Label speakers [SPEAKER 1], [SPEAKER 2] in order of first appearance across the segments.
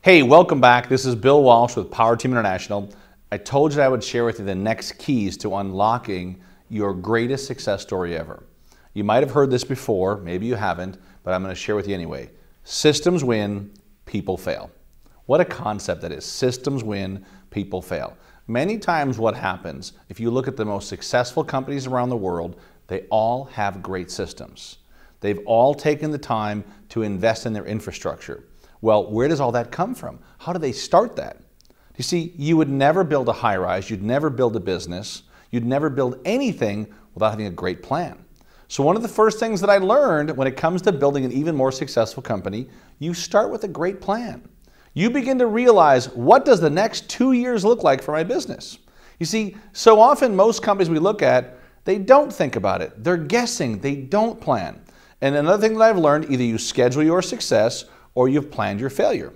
[SPEAKER 1] Hey, welcome back. This is Bill Walsh with PowerTeam International. I told you I would share with you the next keys to unlocking your greatest success story ever. You might have heard this before, maybe you haven't, but I'm going to share with you anyway. Systems win, people fail. What a concept that is. Systems win, people fail. Many times what happens, if you look at the most successful companies around the world, they all have great systems. They've all taken the time to invest in their infrastructure. Well, where does all that come from? How do they start that? You see, you would never build a high-rise, you'd never build a business, you'd never build anything without having a great plan. So one of the first things that I learned when it comes to building an even more successful company, you start with a great plan. You begin to realize, what does the next 2 years look like for my business? You see, so often most companies we look at, they don't think about it. They're guessing, they don't plan. And another thing that I've learned, either you schedule your success or you've planned your failure.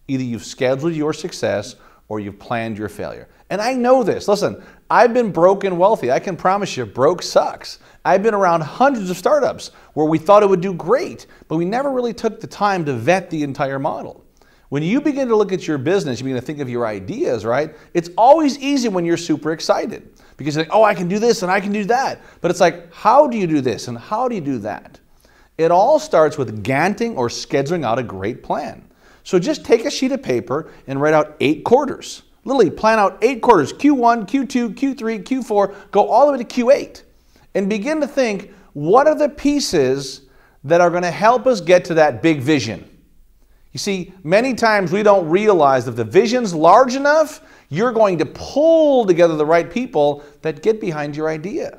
[SPEAKER 1] Either you've scheduled your success or you've planned your failure. And I know this. Listen, I've been broke and wealthy. I can promise you, broke sucks. I've been around hundreds of startups where we thought it would do great, but we never really took the time to vet the entire model. When you begin to look at your business, you begin to think of your ideas, right? It's always easy when you're super excited because you're like, oh, I can do this and I can do that. But it's like, how do you do this and how do you do that? It all starts with ganting or scheduling out a great plan. So just take a sheet of paper and write out 8 quarters. Literally plan out 8 quarters, Q1, Q2, Q3, Q4, go all the way to Q8. And begin to think, what are the pieces that are going to help us get to that big vision? You see, many times we don't realize that if the vision's large enough, you're going to pull together the right people that get behind your idea.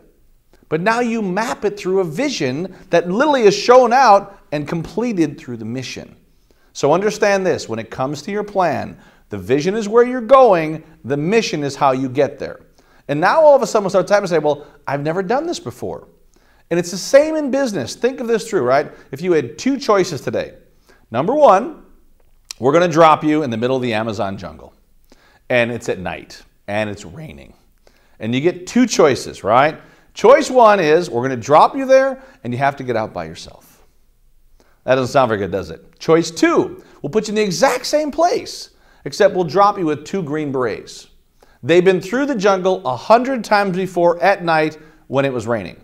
[SPEAKER 1] But now you map it through a vision that literally is shown out and completed through the mission. So understand this, when it comes to your plan, the vision is where you're going, the mission is how you get there. And now all of a sudden we'll start time to say, well, I've never done this before. And it's the same in business. Think of this through, right? If you had 2 choices today. Number 1, we're going to drop you in the middle of the Amazon jungle. And it's at night, and it's raining. And you get 2 choices, right? Choice 1 is we're going to drop you there and you have to get out by yourself. That doesn't sound very good, does it? Choice 2, we'll put you in the exact same place, except we'll drop you with 2 Green Berets. They've been through the jungle 100 times before at night when it was raining.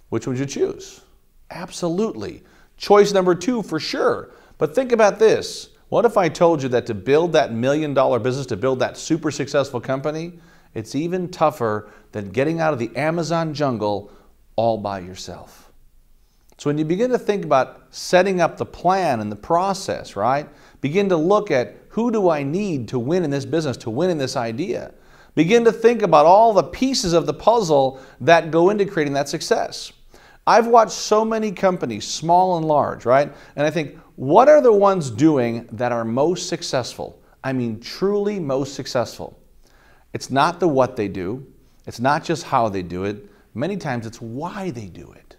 [SPEAKER 1] Which would you choose? Absolutely. Choice number 2 for sure. But think about this. What if I told you that to build that $1 million business, to build that super successful company, it's even tougher than getting out of the Amazon jungle all by yourself. So when you begin to think about setting up the plan and the process, right? Begin to look at who do I need to win in this business, to win in this idea. Begin to think about all the pieces of the puzzle that go into creating that success. I've watched so many companies, small and large, right? And I think, what are the ones doing that are most successful? I mean, truly most successful. It's not the what they do. It's not just how they do it. Many times it's why they do it.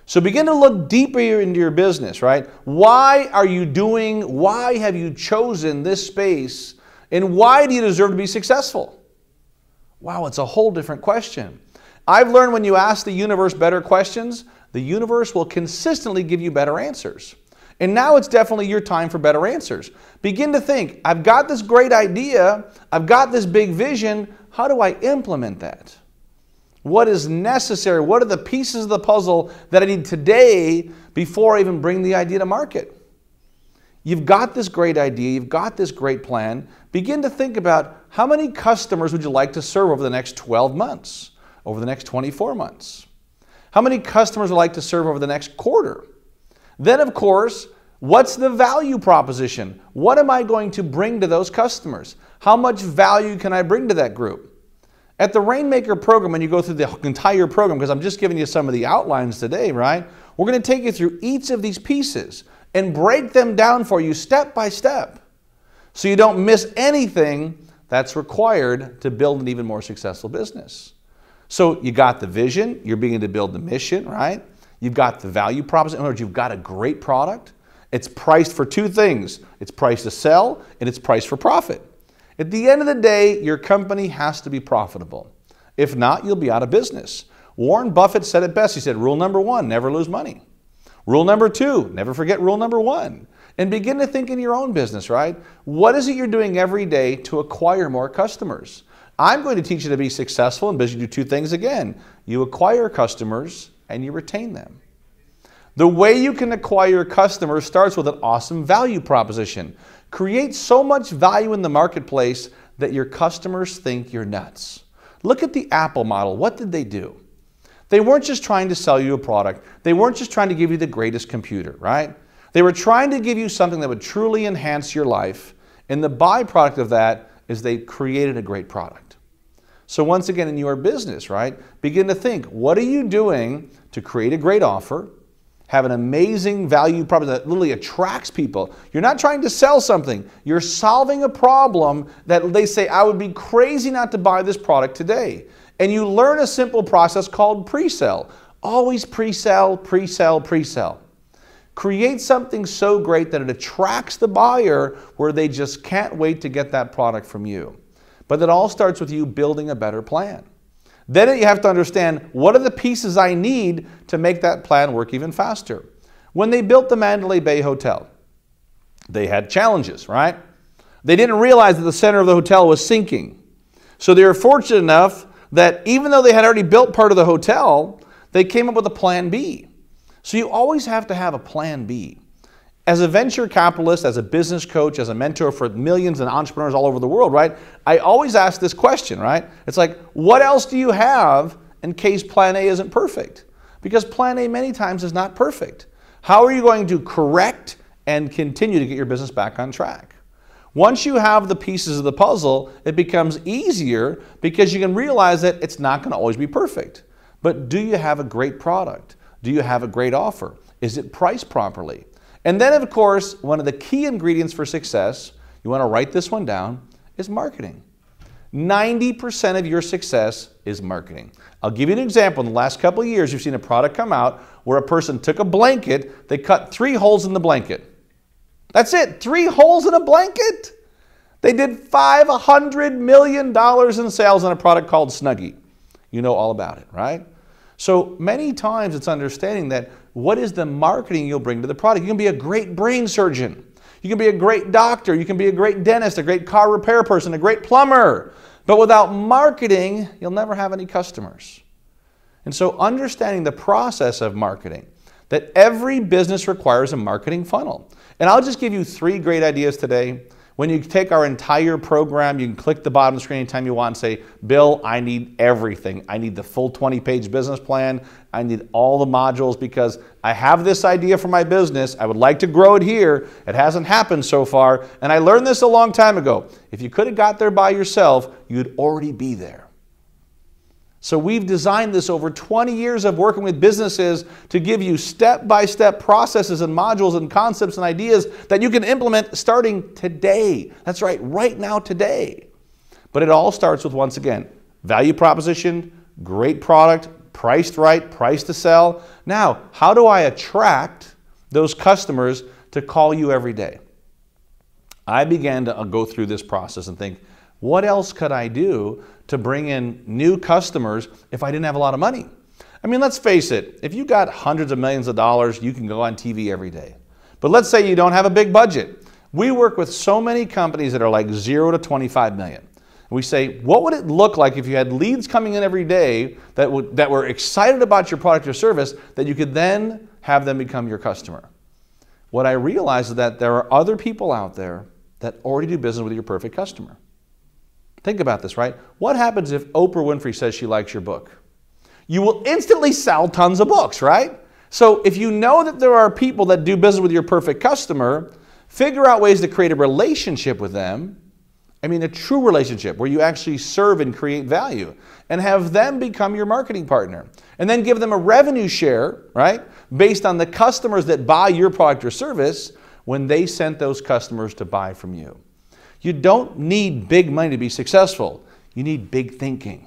[SPEAKER 1] So begin to look deeper into your business, right? Why are you doing, why have you chosen this space, and why do you deserve to be successful? Wow, it's a whole different question. I've learned when you ask the universe better questions, the universe will consistently give you better answers. And now it's definitely your time for better answers. Begin to think, I've got this great idea, I've got this big vision, how do I implement that? What is necessary? What are the pieces of the puzzle that I need today before I even bring the idea to market? You've got this great idea, you've got this great plan. Begin to think about how many customers would you like to serve over the next 12 months, over the next 24 months? How many customers would you like to serve over the next quarter? Then, of course, what's the value proposition? What am I going to bring to those customers? How much value can I bring to that group? At the Rainmaker program, when you go through the entire program, because I'm just giving you some of the outlines today, right? We're going to take you through each of these pieces and break them down for you step by step so you don't miss anything that's required to build an even more successful business. So you got the vision, you're beginning to build the mission, right? You've got the value proposition. In other words, you've got a great product. It's priced for 2 things. It's priced to sell and it's priced for profit. At the end of the day, your company has to be profitable. If not, you'll be out of business. Warren Buffett said it best. He said, rule number 1, never lose money. Rule number 2, never forget rule number 1. And begin to think in your own business, right? What is it you're doing every day to acquire more customers? I'm going to teach you to be successful in business. You do two things again. You acquire customers and you retain them. The way you can acquire customers starts with an awesome value proposition. Create so much value in the marketplace that your customers think you're nuts. Look at the Apple model. What did they do? They weren't just trying to sell you a product. They weren't just trying to give you the greatest computer, right? They were trying to give you something that would truly enhance your life, and the byproduct of that is they created a great product. So once again, in your business, right, begin to think, what are you doing to create a great offer, have an amazing value proposition that literally attracts people? You're not trying to sell something. You're solving a problem that they say, I would be crazy not to buy this product today. And you learn a simple process called pre-sell. Always pre-sell, pre-sell, pre-sell. Create something so great that it attracts the buyer where they just can't wait to get that product from you. But it all starts with you building a better plan. Then you have to understand, what are the pieces I need to make that plan work even faster? When they built the Mandalay Bay Hotel, they had challenges, right? They didn't realize that the center of the hotel was sinking. So they were fortunate enough that even though they had already built part of the hotel, they came up with a plan B. So you always have to have a plan B. As a venture capitalist, as a business coach, as a mentor for millions of entrepreneurs all over the world, right? I always ask this question, right? It's like, what else do you have in case plan A isn't perfect? Because plan A many times is not perfect. How are you going to correct and continue to get your business back on track? Once you have the pieces of the puzzle, it becomes easier because you can realize that it's not going to always be perfect. But do you have a great product? Do you have a great offer? Is it priced properly? And then, of course, one of the key ingredients for success, you want to write this one down, is marketing. 90% of your success is marketing. I'll give you an example. In the last couple of years, you've seen a product come out where a person took a blanket, they cut 3 holes in the blanket. That's it, 3 holes in a blanket. They did $500 million in sales on a product called Snuggie. You know all about it, right? So many times it's understanding that what is the marketing you'll bring to the product. You can be a great brain surgeon. You can be a great doctor. You can be a great dentist, a great car repair person, a great plumber. But without marketing, you'll never have any customers. And so understanding the process of marketing, that every business requires a marketing funnel. And I'll just give you 3 great ideas today. When you take our entire program, you can click the bottom of the screen anytime you want and say, Bill, I need everything. I need the full 20-page business plan. I need all the modules because I have this idea for my business. I would like to grow it here. It hasn't happened so far. And I learned this a long time ago. If you could have got there by yourself, you'd already be there. So we've designed this over 20 years of working with businesses to give you step-by-step processes and modules and concepts and ideas that you can implement starting today. That's right now, today. But it all starts with, once again, value proposition, great product, priced right, price to sell. Now, how do I attract those customers to call you every day? I began to go through this process and think, what else could I do to bring in new customers if I didn't have a lot of money? I mean, let's face it, if you got hundreds of millions of dollars, you can go on TV every day. But let's say you don't have a big budget. We work with so many companies that are like 0 to 25 million. We say, what would it look like if you had leads coming in every day that were excited about your product or service that you could then have them become your customer? What I realized is that there are other people out there that already do business with your perfect customer. Think about this, right? What happens if Oprah Winfrey says she likes your book? You will instantly sell tons of books, right? So if you know that there are people that do business with your perfect customer, figure out ways to create a relationship with them. I mean, a true relationship where you actually serve and create value and have them become your marketing partner. And then give them a revenue share, right? Based on the customers that buy your product or service when they sent those customers to buy from you. You don't need big money to be successful. You need big thinking.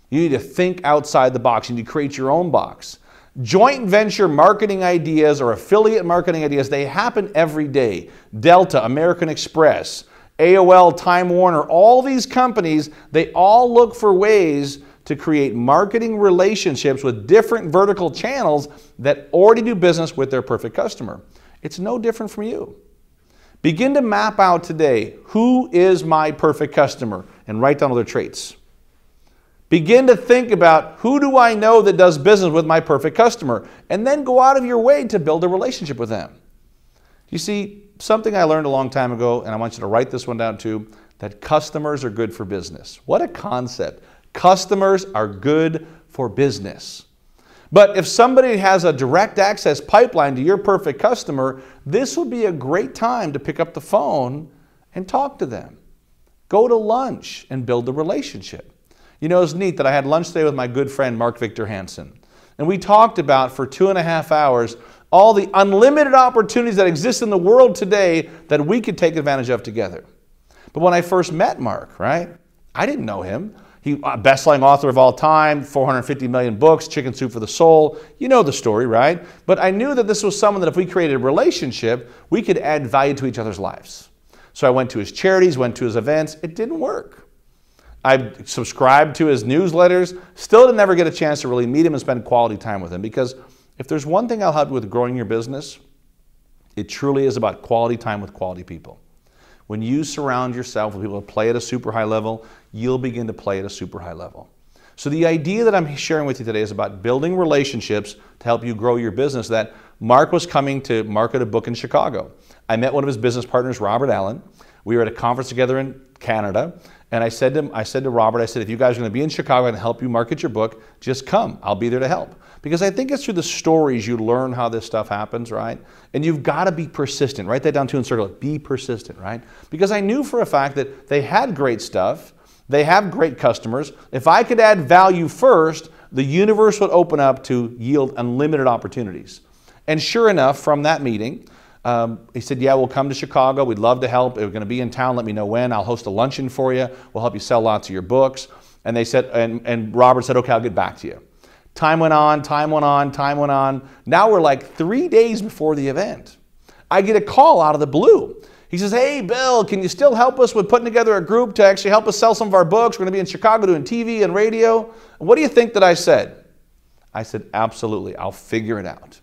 [SPEAKER 1] You need to think outside the box. You need to create your own box. Joint venture marketing ideas or affiliate marketing ideas, they happen every day. Delta, American Express, AOL, Time Warner, all these companies, they all look for ways to create marketing relationships with different vertical channels that already do business with their perfect customer. It's no different from you. Begin to map out today, who is my perfect customer, and write down all their traits. Begin to think about, who do I know that does business with my perfect customer? And then go out of your way to build a relationship with them. You see, something I learned a long time ago, and I want you to write this one down too, that customers are good for business. What a concept. Customers are good for business. But if somebody has a direct access pipeline to your perfect customer, this would be a great time to pick up the phone and talk to them. Go to lunch and build a relationship. You know, it's neat that I had lunch today with my good friend Mark Victor Hansen. And we talked about, for 2.5 hours, all the unlimited opportunities that exist in the world today that we could take advantage of together. But when I first met Mark, right, I didn't know him. He, best-selling author of all time, 450 million books, Chicken Soup for the Soul. You know the story, right? But I knew that this was someone that if we created a relationship, we could add value to each other's lives. So I went to his charities, went to his events. It didn't work. I subscribed to his newsletters, still didn't ever get a chance to really meet him and spend quality time with him, because if there's one thing I'll help you with growing your business, it truly is about quality time with quality people. When you surround yourself with people who play at a super high level, you'll begin to play at a super high level. So the idea that I'm sharing with you today is about building relationships to help you grow your business. That Mark was coming to market a book in Chicago. I met one of his business partners, Robert Allen. We were at a conference together in Canada. And I said to Robert, if you guys are going to be in Chicago and help you market your book, just come. I'll be there to help. Because I think it's through the stories you learn how this stuff happens, right? And you've got to be persistent. Write that down too and circle it. Be persistent, right? Because I knew for a fact that they had great stuff. They have great customers. If I could add value first, the universe would open up to yield unlimited opportunities. And sure enough, from that meeting, he said, yeah, we'll come to Chicago. We'd love to help. We're going to be in town. Let me know when. I'll host a luncheon for you. We'll help you sell lots of your books. And they said, and Robert said, okay, I'll get back to you. Time went on, time went on, time went on. Now we're like 3 days before the event. I get a call out of the blue. He says, hey, Bill, can you still help us with putting together a group to actually help us sell some of our books? We're going to be in Chicago doing TV and radio. What do you think that I said? I said, absolutely. I'll figure it out.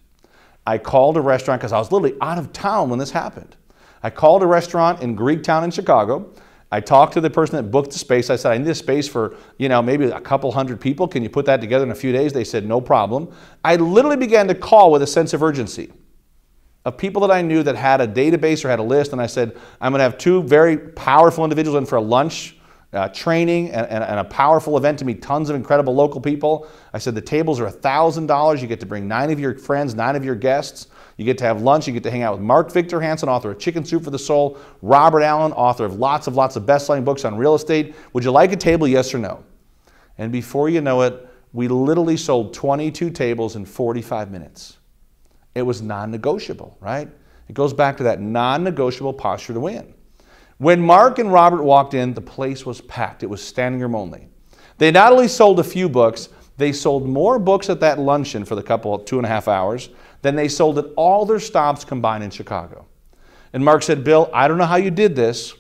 [SPEAKER 1] I called a restaurant because I was literally out of town when this happened. I called a restaurant in Greektown in Chicago. I talked to the person that booked the space. I said, I need a space for, maybe a couple hundred people. Can you put that together in a few days? They said, no problem. I literally began to call with a sense of urgency of people that I knew that had a database or had a list. And I said, I'm going to have 2 very powerful individuals in for a lunch training and a powerful event to meet tons of incredible local people. I said the tables are $1,000. You get to bring 9 of your friends, 9 of your guests. You get to have lunch. You get to hang out with Mark Victor Hansen, author of Chicken Soup for the Soul, Robert Allen, author of lots of best-selling books on real estate. Would you like a table, yes or no? And before you know it, we literally sold 22 tables in 45 minutes. It was non-negotiable, right? It goes back to that non-negotiable posture to win. When Mark and Robert walked in, the place was packed. It was standing room only. They not only sold a few books, they sold more books at that luncheon for the 2.5 hours than they sold at all their stops combined in Chicago. And Mark said, Bill, I don't know how you did this,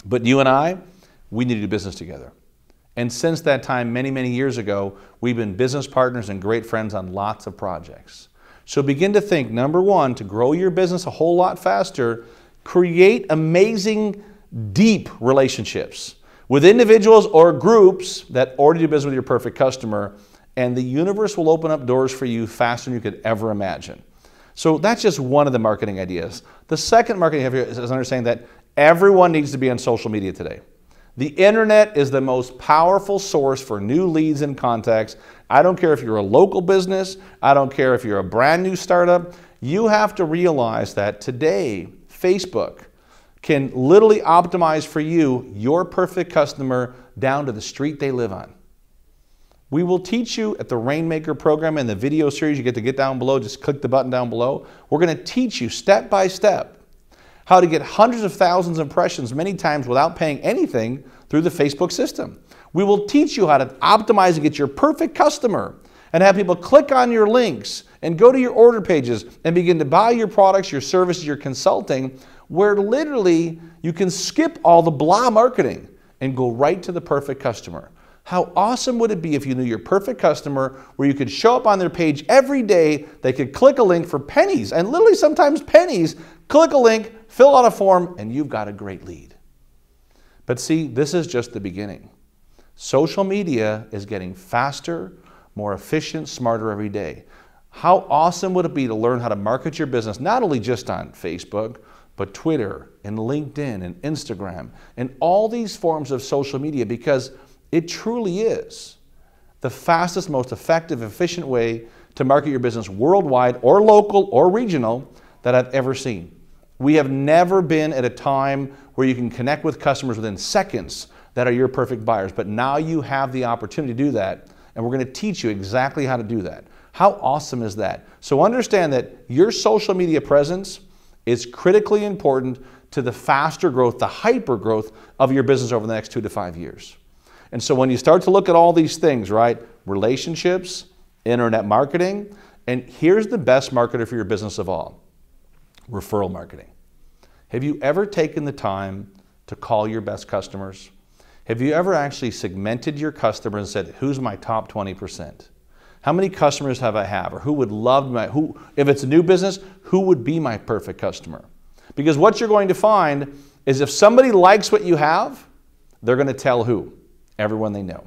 [SPEAKER 1] but you and I, we need to do business together. And since that time, many, many years ago, we've been business partners and great friends on lots of projects. So begin to think, number one, to grow your business a whole lot faster, create amazing, deep relationships with individuals or groups that already do business with your perfect customer, and the universe will open up doors for you faster than you could ever imagine. So that's just one of the marketing ideas. The second marketing idea is understanding that everyone needs to be on social media today. The internet is the most powerful source for new leads and contacts. I don't care if you're a local business. I don't care if you're a brand new startup. You have to realize that today, Facebook can literally optimize for you your perfect customer down to the street they live on. We will teach you at the Rainmaker program and the video series you get down below. Just click the button down below. We're going to teach you step by step how to get hundreds of thousands of impressions many times without paying anything through the Facebook system. We will teach you how to optimize and get your perfect customer and have people click on your links and go to your order pages and begin to buy your products, your services, your consulting, where literally you can skip all the blah marketing and go right to the perfect customer. How awesome would it be if you knew your perfect customer, where you could show up on their page every day, they could click a link for pennies, and literally sometimes pennies, click a link, fill out a form, and you've got a great lead. But see, this is just the beginning. Social media is getting faster, more efficient, smarter every day. How awesome would it be to learn how to market your business, not only just on Facebook, but Twitter and LinkedIn and Instagram and all these forms of social media, because it truly is the fastest, most effective, efficient way to market your business worldwide or local or regional that I've ever seen. We have never been at a time where you can connect with customers within seconds that are your perfect buyers, but now you have the opportunity to do that, and we're going to teach you exactly how to do that. How awesome is that? So understand that your social media presence is critically important to the faster growth, the hyper growth of your business over the next 2 to 5 years. And so when you start to look at all these things, right? Relationships, internet marketing, and here's the best marketer for your business of all, referral marketing. Have you ever taken the time to call your best customers? Have you ever actually segmented your customers and said, who's my top 20%? How many customers have I have? Or who would love if it's a new business, who would be my perfect customer? Because what you're going to find is if somebody likes what you have, they're going to tell who? Everyone they know.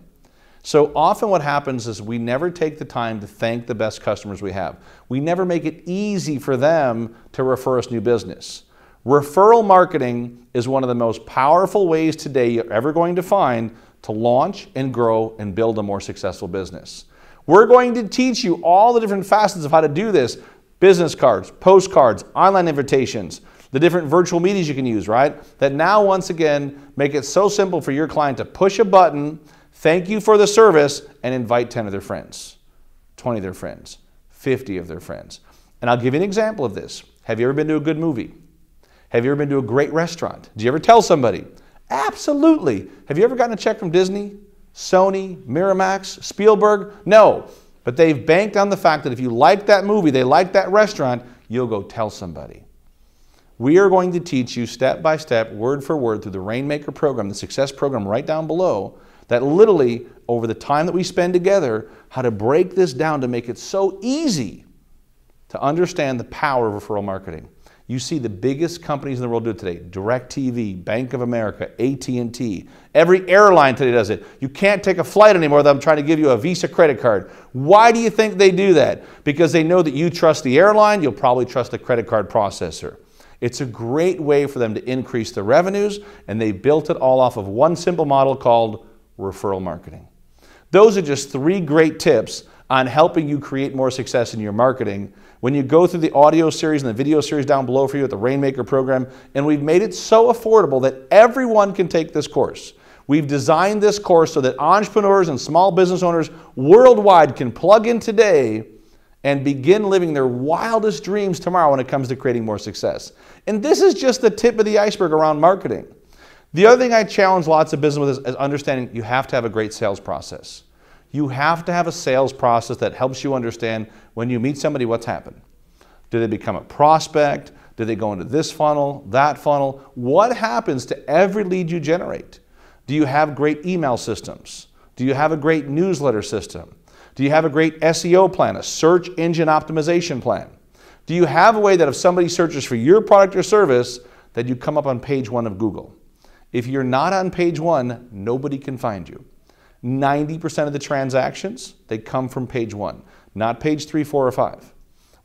[SPEAKER 1] So often what happens is we never take the time to thank the best customers we have. We never make it easy for them to refer us new business. Referral marketing is one of the most powerful ways today you're ever going to find to launch and grow and build a more successful business. We're going to teach you all the different facets of how to do this. Business cards, postcards, online invitations, the different virtual meetings you can use, right? That now, once again, make it so simple for your client to push a button, thank you for the service, and invite 10 of their friends, 20 of their friends, 50 of their friends. And I'll give you an example of this. Have you ever been to a good movie? Have you ever been to a great restaurant? Did you ever tell somebody? Absolutely. Have you ever gotten a check from Disney, Sony, Miramax, Spielberg? No. But they've banked on the fact that if you like that movie, they like that restaurant, you'll go tell somebody. We are going to teach you step by step, word for word, through the Rainmaker program, the success program right down below, that literally over the time that we spend together, how to break this down to make it so easy to understand the power of referral marketing. You see the biggest companies in the world do it today. DirecTV, Bank of America, AT&T. Every airline today does it. You can't take a flight anymore without them trying to give you a Visa credit card. Why do you think they do that? Because they know that you trust the airline, you'll probably trust the credit card processor. It's a great way for them to increase their revenues, and they built it all off of one simple model called referral marketing. Those are just 3 great tips on helping you create more success in your marketing. When you go through the audio series and the video series down below for you at the Rainmaker program, and we've made it so affordable that everyone can take this course. We've designed this course so that entrepreneurs and small business owners worldwide can plug in today and begin living their wildest dreams tomorrow when it comes to creating more success. And this is just the tip of the iceberg around marketing. The other thing I challenge lots of business with is understanding you have to have a great sales process. You have to have a sales process that helps you understand when you meet somebody what's happened. Do they become a prospect? Do they go into this funnel, that funnel? What happens to every lead you generate? Do you have great email systems? Do you have a great newsletter system? Do you have a great SEO plan, a search engine optimization plan? Do you have a way that if somebody searches for your product or service, that you come up on page 1 of Google? If you're not on page 1, nobody can find you. 90% of the transactions, they come from page 1, not page 3, 4, or 5.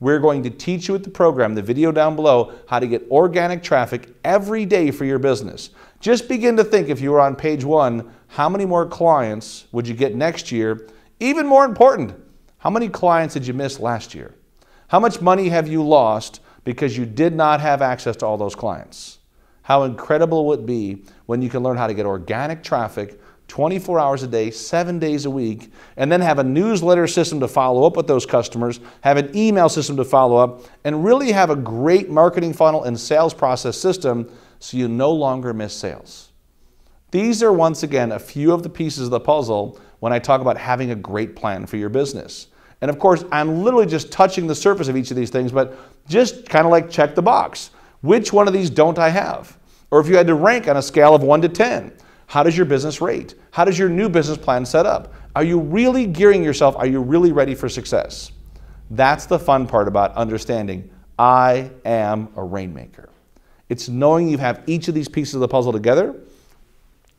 [SPEAKER 1] We're going to teach you with the program, the video down below, how to get organic traffic every day for your business. Just begin to think, if you were on page 1, how many more clients would you get next year? Even more important, how many clients did you miss last year? How much money have you lost because you did not have access to all those clients? How incredible would it be when you can learn how to get organic traffic 24 hours a day, 7 days a week, and then have a newsletter system to follow up with those customers, have an email system to follow up, and really have a great marketing funnel and sales process system so you no longer miss sales. These are, once again, a few of the pieces of the puzzle when I talk about having a great plan for your business. And of course, I'm literally just touching the surface of each of these things, but just kind of like check the box. Which one of these don't I have? Or if you had to rank on a scale of 1 to 10, How does your business rate? How does your new business plan set up? Are you really gearing yourself? Are you really ready for success? That's the fun part about understanding I am a rainmaker. It's knowing you have each of these pieces of the puzzle together,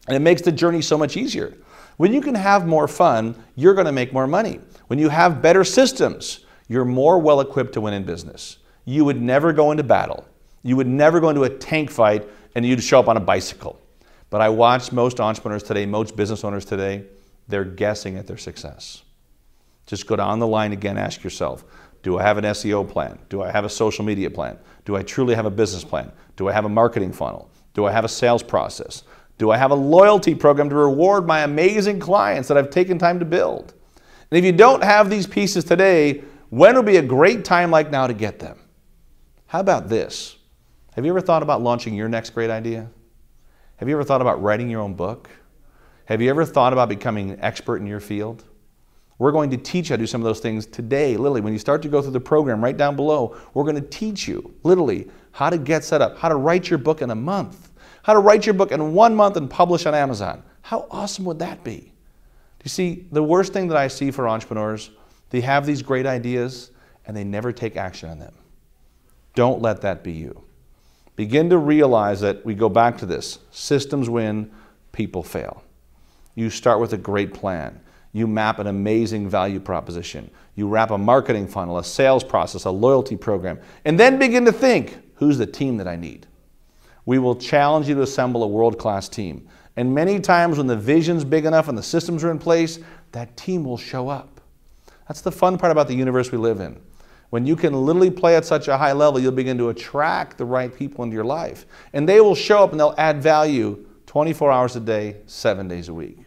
[SPEAKER 1] and it makes the journey so much easier. When you can have more fun, you're going to make more money. When you have better systems, you're more well equipped to win in business. You would never go into battle. You would never go into a tank fight and you'd show up on a bicycle. But I watch most entrepreneurs today, most business owners today, they're guessing at their success. Just go down the line again, ask yourself, do I have an SEO plan? Do I have a social media plan? Do I truly have a business plan? Do I have a marketing funnel? Do I have a sales process? Do I have a loyalty program to reward my amazing clients that I've taken time to build? And if you don't have these pieces today, when would be a great time like now to get them? How about this? Have you ever thought about launching your next great idea? Have you ever thought about writing your own book? Have you ever thought about becoming an expert in your field? We're going to teach you how to do some of those things today. Literally, when you start to go through the program right down below, we're going to teach you, literally, how to get set up, how to write your book in a month, how to write your book in 1 month and publish on Amazon. How awesome would that be? Do you see, the worst thing that I see for entrepreneurs, they have these great ideas and they never take action on them. Don't let that be you. Begin to realize that we go back to this. Systems win, people fail. You start with a great plan. You map an amazing value proposition. You wrap a marketing funnel, a sales process, a loyalty program, and then begin to think, who's the team that I need? We will challenge you to assemble a world-class team. And many times when the vision's big enough and the systems are in place, that team will show up. That's the fun part about the universe we live in. When you can literally play at such a high level, you'll begin to attract the right people into your life. And they will show up and they'll add value 24 hours a day, 7 days a week.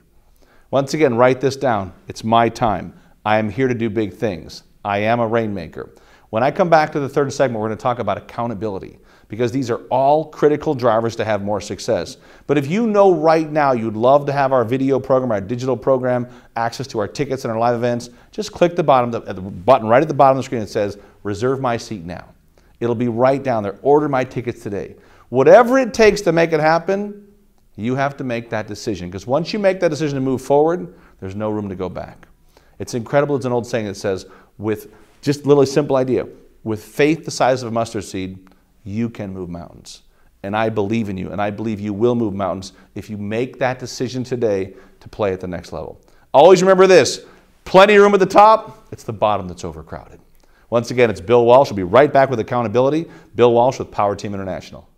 [SPEAKER 1] Once again, write this down. It's my time. I am here to do big things. I am a rainmaker. When I come back to the third segment, we're going to talk about accountability, because these are all critical drivers to have more success. But if you know right now you'd love to have our video program, our digital program, access to our tickets and our live events, just click the button right at the bottom of the screen that says, reserve my seat now. It'll be right down there. Order my tickets today. Whatever it takes to make it happen, you have to make that decision, because once you make that decision to move forward, there's no room to go back. It's incredible. It's an old saying that says, with just a little simple idea, with faith the size of a mustard seed, you can move mountains. And I believe in you, and I believe you will move mountains if you make that decision today to play at the next level. Always remember this, plenty of room at the top, it's the bottom that's overcrowded. Once again, it's Bill Walsh. We'll be right back with accountability. Bill Walsh with PowerTeam International.